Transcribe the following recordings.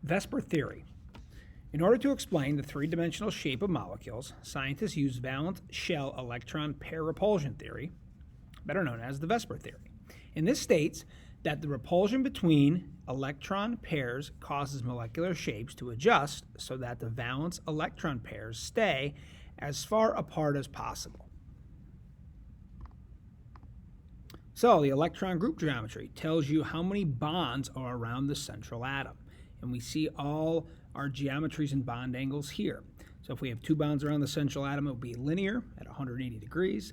VSEPR Theory. In order to explain the three-dimensional shape of molecules, scientists use valence shell electron pair repulsion theory, better known as the VSEPR theory. And this states that the repulsion between electron pairs causes molecular shapes to adjust so that the valence electron pairs stay as far apart as possible. So the electron group geometry tells you how many bonds are around the central atom. And we see all our geometries and bond angles here. So if we have 2 bonds around the central atom, it will be linear at 180 degrees.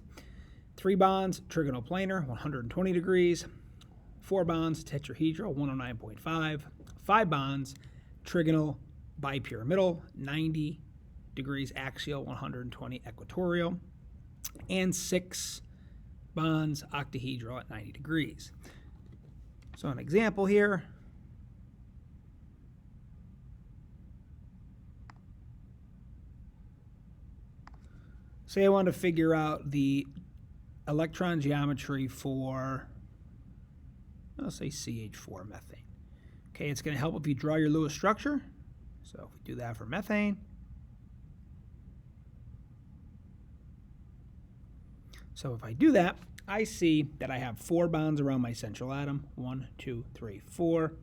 3 bonds, trigonal planar, 120 degrees. 4 bonds, tetrahedral, 109.5. 5 bonds, trigonal, bipyramidal, 90 degrees axial, 120 equatorial. And 6 bonds, octahedral at 90 degrees. So an example here. Say I want to figure out the electron geometry for, let's say, CH4 methane. Okay, it's going to help if you draw your Lewis structure. So if we do that for methane. So if I do that, I see that I have 4 bonds around my central atom. 1, 2, 3, 4.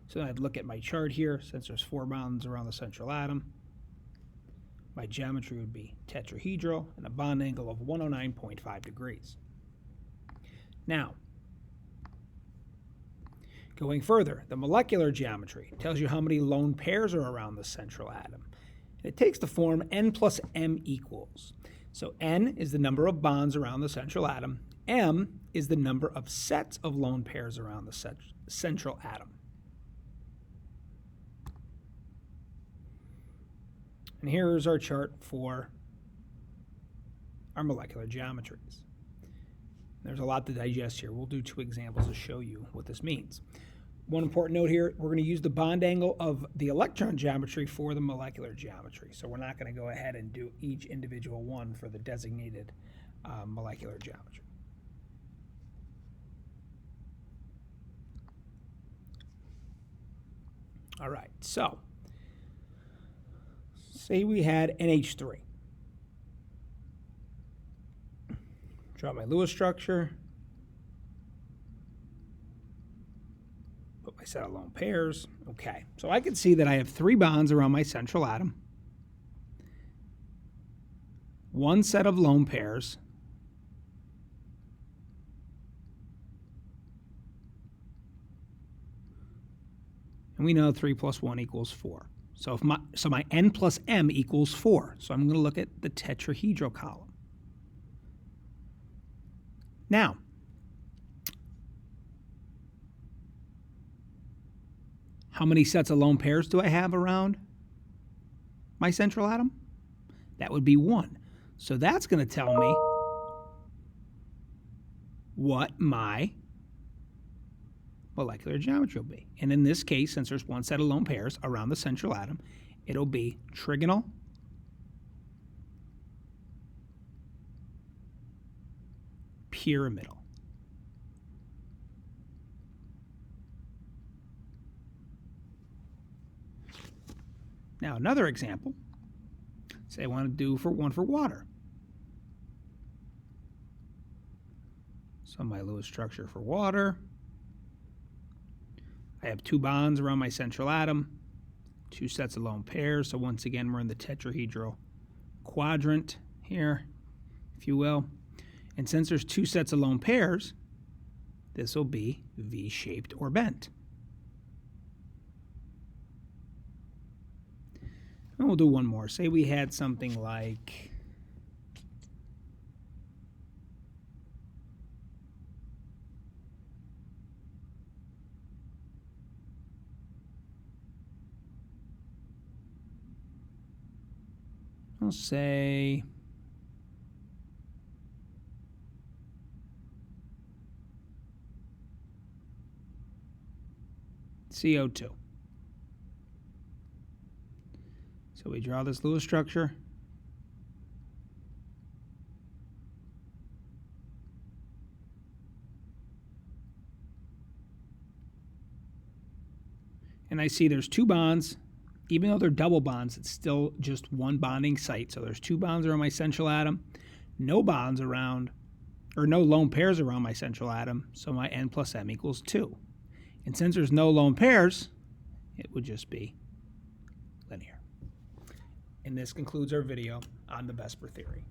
So I'd look at my chart here. Since there's 4 bonds around the central atom, my geometry would be tetrahedral and a bond angle of 109.5 degrees. Now, going further, the molecular geometry tells you how many lone pairs are around the central atom. It takes the form n plus m equals. So n is the number of bonds around the central atom. M is the number of sets of lone pairs around the central atom. And here is our chart for our molecular geometries. There's a lot to digest here. We'll do 2 examples to show you what this means. One important note here, we're going to use the bond angle of the electron geometry for the molecular geometry. So we're not going to go ahead and do each individual one for the designated molecular geometry. All right, so say we had NH3. Draw my Lewis structure. Put my set of lone pairs. Okay, so I can see that I have 3 bonds around my central atom. 1 set of lone pairs. And we know 3 plus 1 equals 4. So my n plus m equals 4. So I'm going to look at the tetrahedral column. Now, how many sets of lone pairs do I have around my central atom? That would be 1. So that's going to tell me what my molecular geometry will be. And in this case, since there's 1 set of lone pairs around the central atom, it'll be trigonal, pyramidal. Now another example, say I want to do one for water. So my Lewis structure for water. I have 2 bonds around my central atom, 2 sets of lone pairs. So once again, we're in the tetrahedral quadrant here, if you will. And since there's 2 sets of lone pairs, this will be V-shaped or bent. And we'll do one more. Say we had something like I'll say CO2. So we draw this Lewis structure. and I see there's 2 bonds. Even though they're double bonds, it's still just one bonding site. So there's 2 bonds around my central atom, no bonds around, or no lone pairs around my central atom, so my N plus M equals 2. And since there's no lone pairs, it would just be linear. And this concludes our video on the VSEPR theory.